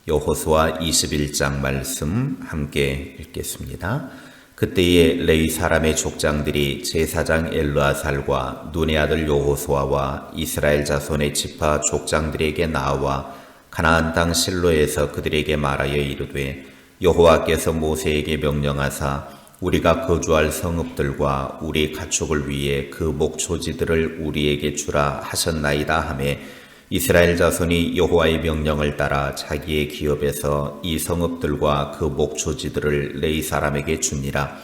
여호수아 21장 말씀 함께 읽겠습니다. 그때에 레위 사람의 족장들이 제사장 엘르아살과 눈의 아들 여호수아와 이스라엘 자손의 지파 족장들에게 나와 가나안 땅 실로에서 그들에게 말하여 이르되 여호와께서 모세에게 명령하사 우리가 거주할 성읍들과 우리 가축을 위해 그 목초지들을 우리에게 주라 하셨나이다 하매 이스라엘 자손이 여호와의 명령을 따라 자기의 기업에서 이 성읍들과 그 목초지들을 레위 사람에게 주니라.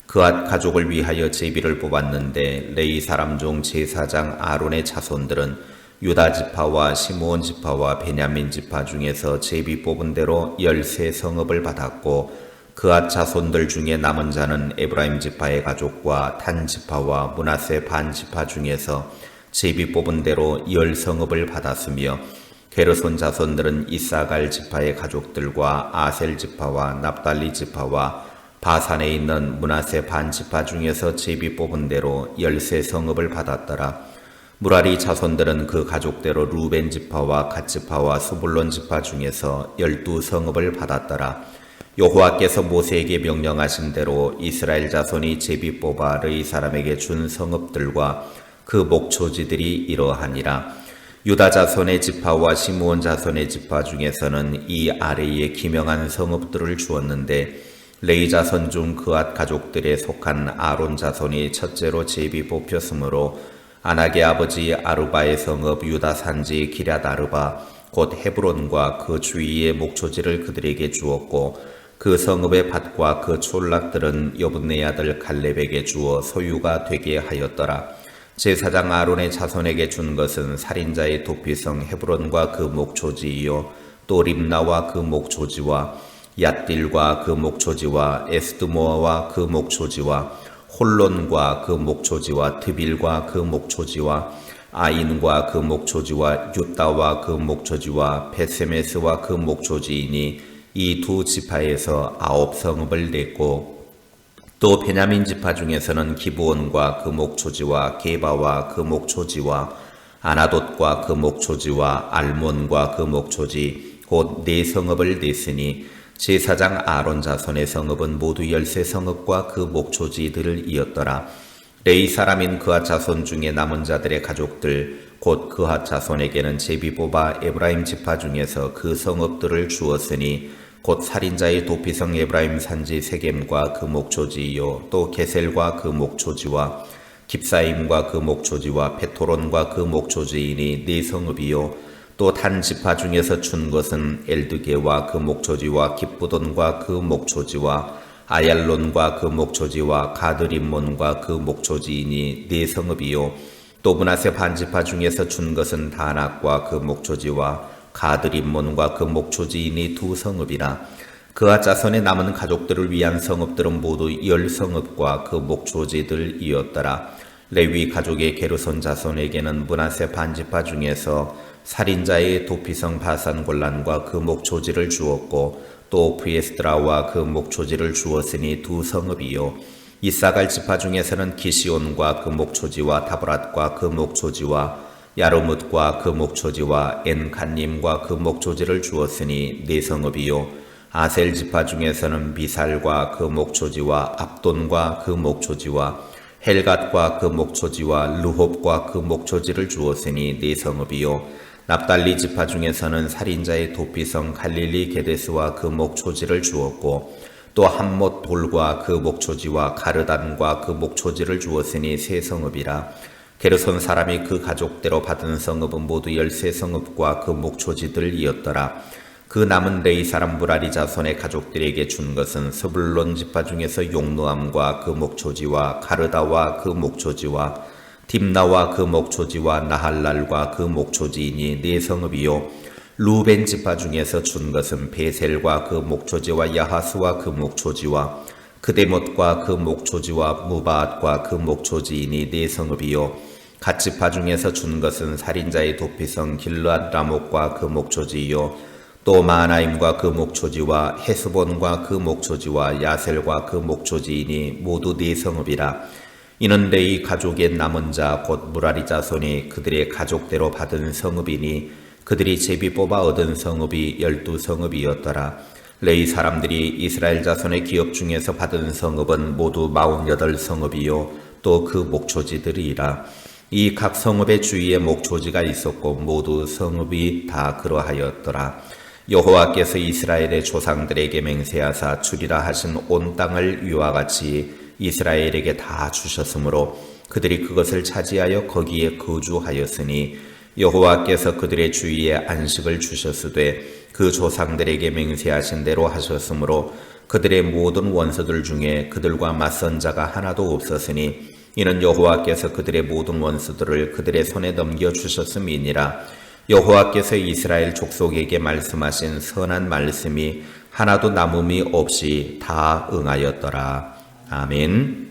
그앗 가족을 위하여 제비를 뽑았는데 레위 사람 중 제사장 아론의 자손들은 유다 지파와 시므온 지파와 베냐민 지파 중에서 제비 뽑은 대로 13성읍을 받았고 그앗 자손들 중에 남은 자는 에브라임 지파의 가족과 단 지파와 므낫세 반 지파 중에서 제비 뽑은 대로 10성읍을 받았으며 게르손 자손들은 이사갈 지파의 가족들과 아셀 지파와 납달리 지파와 바산에 있는 므낫세 반 지파 중에서 제비 뽑은 대로 13성읍을 받았더라. 무라리 자손들은 그 가족대로 루벤 지파와 갓 지파와 스불론 지파 중에서 12성읍을 받았더라. 여호와께서 모세에게 명령하신 대로 이스라엘 자손이 제비 뽑아 르이 사람에게 준 성읍들과 그 목초지들이 이러하니라. 유다 자손의 지파와 시므온 자손의 지파 중에서는 이 아래에 기명한 성읍들을 주었는데 레위 자손 중 그앗 가족들에 속한 아론 자손이 첫째로 제비 뽑혔으므로 아낙의 아버지 아르바의 성읍 유다 산지 기럇 아르바 곧 헤브론과 그 주위의 목초지를 그들에게 주었고 그 성읍의 밭과 그 촌락들은 여분네 아들 갈렙에게 주어 소유가 되게 하였더라. 제사장 아론의 자손에게 준 것은 살인자의 도피성 헤브론과 그 목초지이요 또 림나와 그 목초지와 얏딜과 그 목초지와 에스드모아와 그 목초지와 홀론과 그 목초지와 드빌과 그 목초지와 아인과 그 목초지와 유다와 그 목초지와 베세메스와 그 목초지이니 이 두 지파에서 9성읍을 냈고 또 베냐민 지파 중에서는 기브온과 그 목초지와 게바와 그 목초지와 아나돗과 그 목초지와 알몬과 그 목초지 곧 4성읍을 냈으니 제사장 아론 자손의 성읍은 모두 13성읍과 그 목초지들을 이었더라. 레위 사람인 그앗 자손 중에 남은 자들의 가족들 곧 그앗 자손에게는 제비 뽑아 에브라임 지파 중에서 그 성읍들을 주었으니 곧 살인자의 도피성 에브라임 산지 세겜과 그 목초지이요 또 게셀과 그 목초지와 깁사임과 그 목초지와 베토론과 그 목초지이니 4성읍이요 또 단 지파 중에서 준 것은 엘드게와 그 목초지와 깁부돈과 그 목초지와 아얄론과 그 목초지와 가드림몬과 그 목초지이니 4성읍이요 또 므낫세 반 지파 중에서 준 것은 다낙과 그 목초지와 가드림몬과 그 목초지이니 2성읍이라. 그앗 자손의 남은 가족들을 위한 성읍들은 모두 10성읍과 그 목초지들이었더라. 레위 가족의 게르손 자손에게는 므낫세 반 지파 중에서 살인자의 도피성 바산 골란과 그 목초지를 주었고 또 브에스드라와 그 목초지를 주었으니 2성읍이요 이사갈 지파 중에서는 기시온과 그 목초지와 다브랏과 그 목초지와 야르뭇과 그 목초지와 엔간님과 그 목초지를 주었으니 4성읍이요 아셀 지파 중에서는 비살과 그 목초지와 압돈과 그 목초지와 헬갓과 그 목초지와 르홉과 그 목초지를 주었으니 4성읍이요 납달리 지파 중에서는 살인자의 도피성 갈릴리 게데스와 그 목초지를 주었고 또 함못 돌과 그 목초지와 가르단과 그 목초지를 주었으니 3성읍이라. 게르손 사람이 그 가족대로 받은 성읍은 모두 13성읍과 그 목초지들이었더라. 그 남은 레위 사람 무라리 자손의 가족들에게 준 것은 스불론 지파 중에서 용누암과 그 목초지와 가르다와 그 목초지와 딥나와 그 목초지와 나할랄과 그 목초지이니 4성읍이요 루벤 지파 중에서 준 것은 베셀과 그 목초지와 야하스와 그 목초지와 그데못과 그 목초지와 무바앗과 그 목초지이니 4성읍이요 갓 지파 중에서 준 것은 살인자의 도피성 길르앗 라목과 그 목초지이요 또 마하나임과 그 목초지와 헤스본과 그 목초지와 야셀과 그 목초지이니 모두 4성읍이라. 이는 레위 가족의 남은 자 곧 무라리 자손이 그들의 가족대로 받은 성읍이니 그들이 제비 뽑아 얻은 성읍이 12성읍이었더라. 레위 사람들이 이스라엘 자손의 기업 중에서 받은 성읍은 모두 48성읍이요 또 그 목초지들이라. 이 각 성읍의 주위에 목초지가 있었고 모두 성읍이 다 그러하였더라. 여호와께서 이스라엘의 조상들에게 맹세하사 주리라 하신 온 땅을 위와 같이 이스라엘에게 다 주셨으므로 그들이 그것을 차지하여 거기에 거주하였으니 여호와께서 그들의 주위에 안식을 주셨으되 그 조상들에게 맹세하신 대로 하셨으므로 그들의 모든 원수들 중에 그들과 맞선 자가 하나도 없었으니 이는 여호와께서 그들의 모든 원수들을 그들의 손에 넘겨주셨음이니라. 여호와께서 이스라엘 족속에게 말씀하신 선한 말씀이 하나도 남음이 없이 다 응하였더라. 아멘.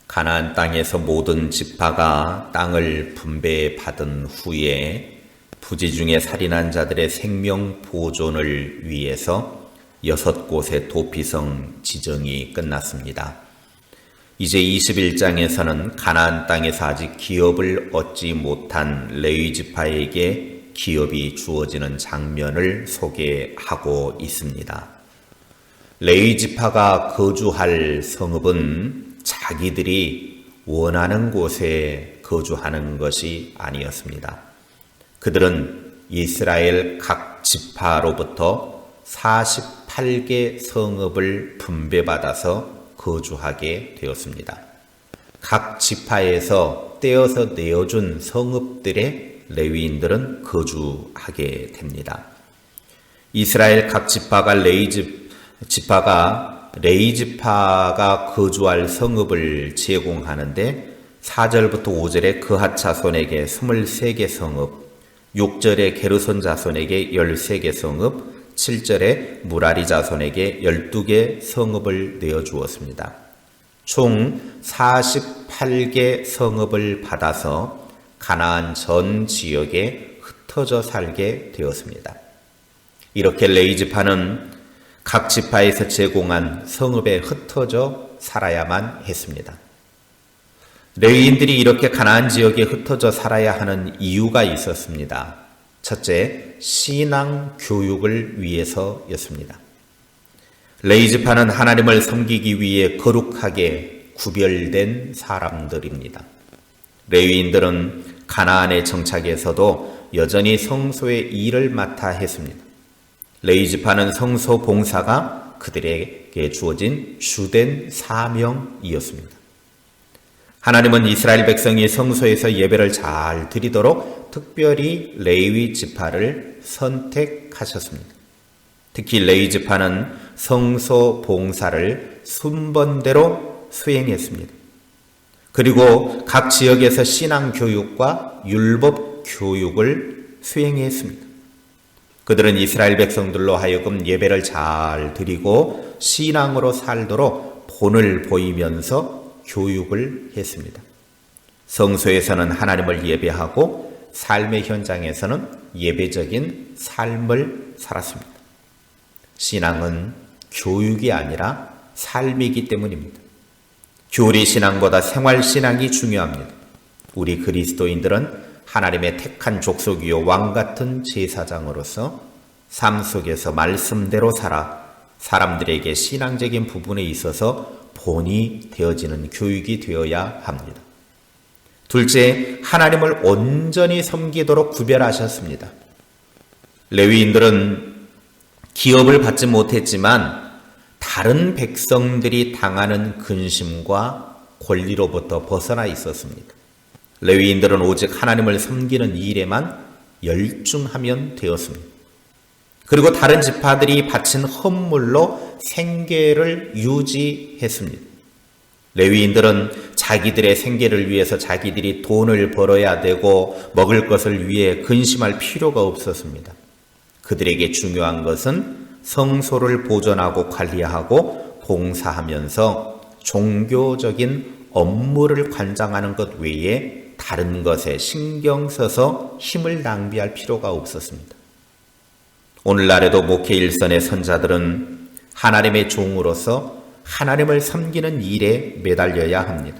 가나안 땅에서 모든 지파가 땅을 분배받은 후에 부지 중에 살인한 자들의 생명 보존을 위해서 6곳의 도피성 지정이 끝났습니다. 이제 21장에서는 가나안 땅에서 아직 기업을 얻지 못한 레위 지파에게 기업이 주어지는 장면을 소개하고 있습니다. 레위 지파가 거주할 성읍은 자기들이 원하는 곳에 거주하는 것이 아니었습니다. 그들은 이스라엘 각 지파로부터 48개 성읍을 분배받아서 거주하게 되었습니다. 각 지파에서 떼어서 내어준 성읍들의 레위인들은 거주하게 됩니다. 이스라엘 각 지파가 레위 지파가 거주할 성읍을 제공하는데 4절부터 5절에 그핫 자손에게 23개 성읍, 6절에 게르손 자손에게 13개 성읍, 7절에 무라리 자손에게 12개 성읍을 내어주었습니다. 총 48개 성읍을 받아서 가나안 전 지역에 흩어져 살게 되었습니다. 이렇게 레위 지파는 각 지파에서 제공한 성읍에 흩어져 살아야만 했습니다. 레위인들이 이렇게 가나안 지역에 흩어져 살아야 하는 이유가 있었습니다. 첫째, 신앙 교육을 위해서였습니다. 레위 지파는 하나님을 섬기기 위해 거룩하게 구별된 사람들입니다. 레위인들은 가나안의 정착에서도 여전히 성소의 일을 맡아 했습니다. 레위 지파는 성소 봉사가 그들에게 주어진 주된 사명이었습니다. 하나님은 이스라엘 백성이 성소에서 예배를 잘 드리도록 특별히 레위 지파를 선택하셨습니다. 특히 레위 지파는 성소 봉사를 순번대로 수행했습니다. 그리고 각 지역에서 신앙 교육과 율법 교육을 수행했습니다. 그들은 이스라엘 백성들로 하여금 예배를 잘 드리고 신앙으로 살도록 본을 보이면서 교육을 했습니다. 성소에서는 하나님을 예배하고 삶의 현장에서는 예배적인 삶을 살았습니다. 신앙은 교육이 아니라 삶이기 때문입니다. 교리 신앙보다 생활 신앙이 중요합니다. 우리 그리스도인들은 하나님의 택한 족속이요 왕 같은 제사장으로서 삶 속에서 말씀대로 살아 사람들에게 신앙적인 부분에 있어서 본이 되어지는 교육이 되어야 합니다. 둘째, 하나님을 온전히 섬기도록 구별하셨습니다. 레위인들은 기업을 받지 못했지만 다른 백성들이 당하는 근심과 권리로부터 벗어나 있었습니다. 레위인들은 오직 하나님을 섬기는 일에만 열중하면 되었습니다. 그리고 다른 지파들이 바친 헌물로 생계를 유지했습니다. 레위인들은 자기들의 생계를 위해서 자기들이 돈을 벌어야 되고 먹을 것을 위해 근심할 필요가 없었습니다. 그들에게 중요한 것은 성소를 보존하고 관리하고 봉사하면서 종교적인 업무를 관장하는 것 외에 다른 것에 신경 써서 힘을 낭비할 필요가 없었습니다. 오늘날에도 목회 일선의 선자들은 하나님의 종으로서 하나님을 섬기는 일에 매달려야 합니다.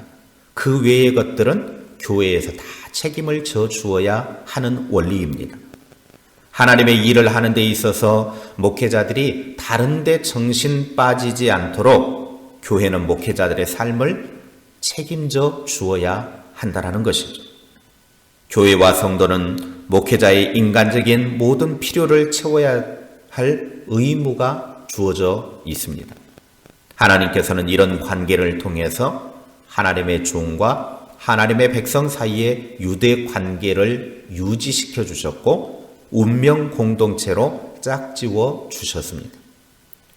그 외의 것들은 교회에서 다 책임을 져 주어야 하는 원리입니다. 하나님의 일을 하는 데 있어서 목회자들이 다른 데 정신 빠지지 않도록 교회는 목회자들의 삶을 책임져 주어야 한다는 것이죠. 교회와 성도는 목회자의 인간적인 모든 필요를 채워야 할 의무가 주어져 있습니다. 하나님께서는 이런 관계를 통해서 하나님의 종과 하나님의 백성 사이의 유대 관계를 유지시켜 주셨고 운명 공동체로 짝지워 주셨습니다.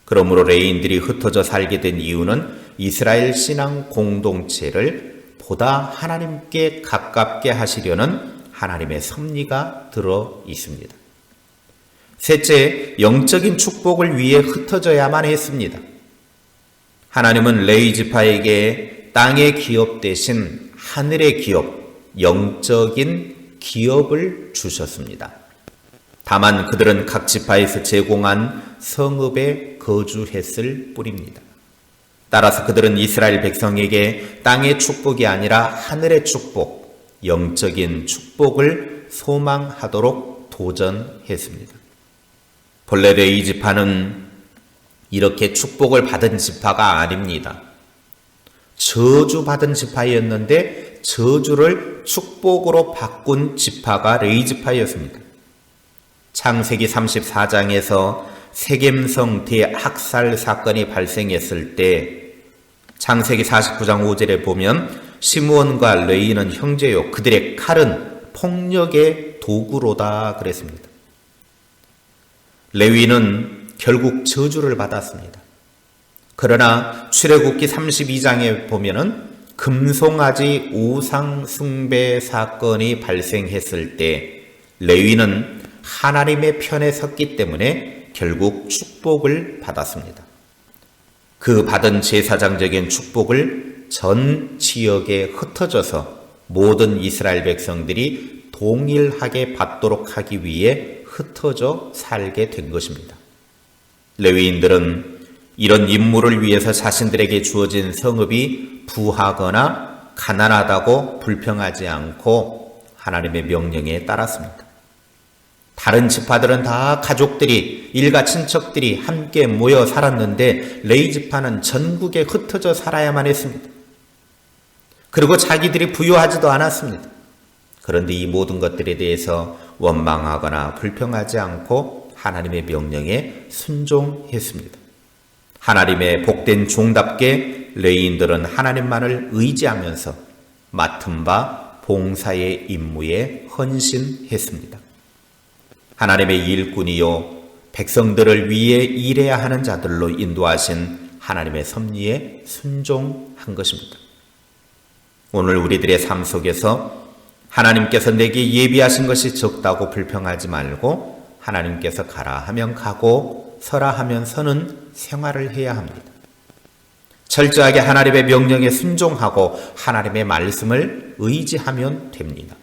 그러므로 레위인들이 흩어져 살게 된 이유는 이스라엘 신앙 공동체를 보다 하나님께 가깝게 하시려는 하나님의 섭리가 들어 있습니다. 셋째, 영적인 축복을 위해 흩어져야만 했습니다. 하나님은 레위 지파에게 땅의 기업 대신 하늘의 기업, 영적인 기업을 주셨습니다. 다만 그들은 각 지파에서 제공한 성읍에 거주했을 뿐입니다. 따라서 그들은 이스라엘 백성에게 땅의 축복이 아니라 하늘의 축복, 영적인 축복을 소망하도록 도전했습니다. 본래 레위 지파는 이렇게 축복을 받은 지파가 아닙니다. 저주받은 지파였는데 저주를 축복으로 바꾼 지파가 레위 지파였습니다. 창세기 34장에서 세겜성 대학살 사건이 발생했을 때 창세기 49장 5절에 보면 시므온과 레위는 형제요 그들의 칼은 폭력의 도구로다 그랬습니다. 레위는 결국 저주를 받았습니다. 그러나 출애굽기 32장에 보면은 금송아지 우상 숭배 사건이 발생했을 때 레위는 하나님의 편에 섰기 때문에 결국 축복을 받았습니다. 그 받은 제사장적인 축복을 전 지역에 흩어져서 모든 이스라엘 백성들이 동일하게 받도록 하기 위해 흩어져 살게 된 것입니다. 레위인들은 이런 임무를 위해서 자신들에게 주어진 성읍이 부하거나 가난하다고 불평하지 않고 하나님의 명령에 따랐습니다. 다른 지파들은 다 가족들이 일가 친척들이 함께 모여 살았는데 레위 지파는 전국에 흩어져 살아야만 했습니다. 그리고 자기들이 부유하지도 않았습니다. 그런데 이 모든 것들에 대해서 원망하거나 불평하지 않고 하나님의 명령에 순종했습니다. 하나님의 복된 종답게 레위인들은 하나님만을 의지하면서 맡은 바 봉사의 임무에 헌신했습니다. 하나님의 일꾼이요 백성들을 위해 일해야 하는 자들로 인도하신 하나님의 섭리에 순종한 것입니다. 오늘 우리들의 삶 속에서 하나님께서 내게 예비하신 것이 적다고 불평하지 말고 하나님께서 가라 하면 가고 서라 하면 서는 생활을 해야 합니다. 철저하게 하나님의 명령에 순종하고 하나님의 말씀을 의지하면 됩니다.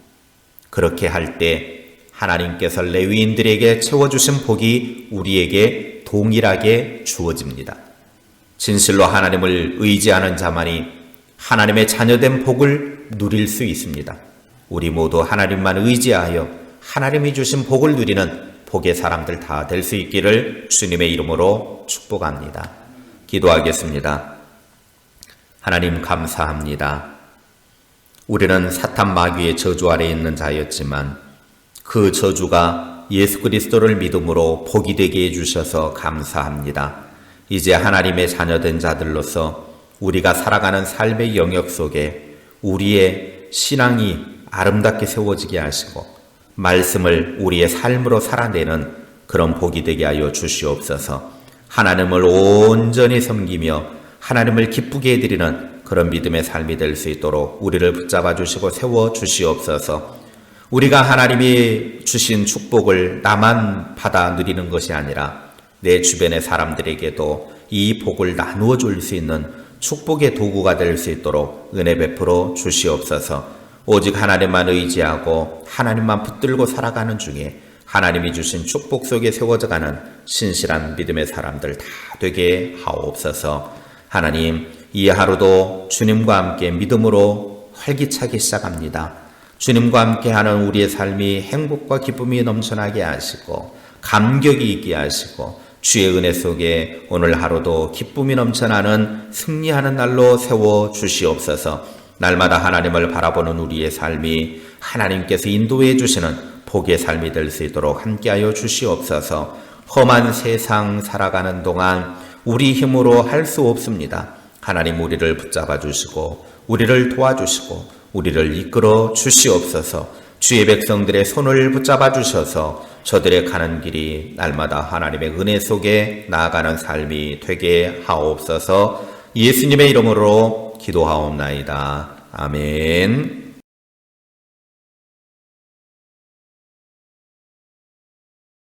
그렇게 할 때 하나님께서 레위인들에게 채워주신 복이 우리에게 동일하게 주어집니다. 진실로 하나님을 의지하는 자만이 하나님의 자녀된 복을 누릴 수 있습니다. 우리 모두 하나님만 의지하여 하나님이 주신 복을 누리는 복의 사람들 다 될 수 있기를 주님의 이름으로 축복합니다. 기도하겠습니다. 하나님 감사합니다. 우리는 사탄 마귀의 저주 아래 있는 자였지만 그 저주가 예수 그리스도를 믿음으로 복이 되게 해주셔서 감사합니다. 이제 하나님의 자녀된 자들로서 우리가 살아가는 삶의 영역 속에 우리의 신앙이 아름답게 세워지게 하시고 말씀을 우리의 삶으로 살아내는 그런 복이 되게 하여 주시옵소서. 하나님을 온전히 섬기며 하나님을 기쁘게 해드리는 그런 믿음의 삶이 될 수 있도록 우리를 붙잡아 주시고 세워 주시옵소서. 우리가 하나님이 주신 축복을 나만 받아 누리는 것이 아니라 내 주변의 사람들에게도 이 복을 나누어 줄 수 있는 축복의 도구가 될 수 있도록 은혜 베풀어 주시옵소서. 오직 하나님만 의지하고 하나님만 붙들고 살아가는 중에 하나님이 주신 축복 속에 세워져가는 신실한 믿음의 사람들 다 되게 하옵소서. 하나님, 이 하루도 주님과 함께 믿음으로 활기차기 시작합니다. 주님과 함께하는 우리의 삶이 행복과 기쁨이 넘쳐나게 하시고 감격이 있게 하시고 주의 은혜 속에 오늘 하루도 기쁨이 넘쳐나는 승리하는 날로 세워 주시옵소서. 날마다 하나님을 바라보는 우리의 삶이 하나님께서 인도해 주시는 복의 삶이 될 수 있도록 함께하여 주시옵소서. 험한 세상 살아가는 동안 우리 힘으로 할 수 없습니다. 하나님 우리를 붙잡아 주시고 우리를 도와주시고 우리를 이끌어 주시옵소서. 주의 백성들의 손을 붙잡아 주셔서 저들의 가는 길이 날마다 하나님의 은혜 속에 나아가는 삶이 되게 하옵소서. 예수님의 이름으로 기도하옵나이다. 아멘.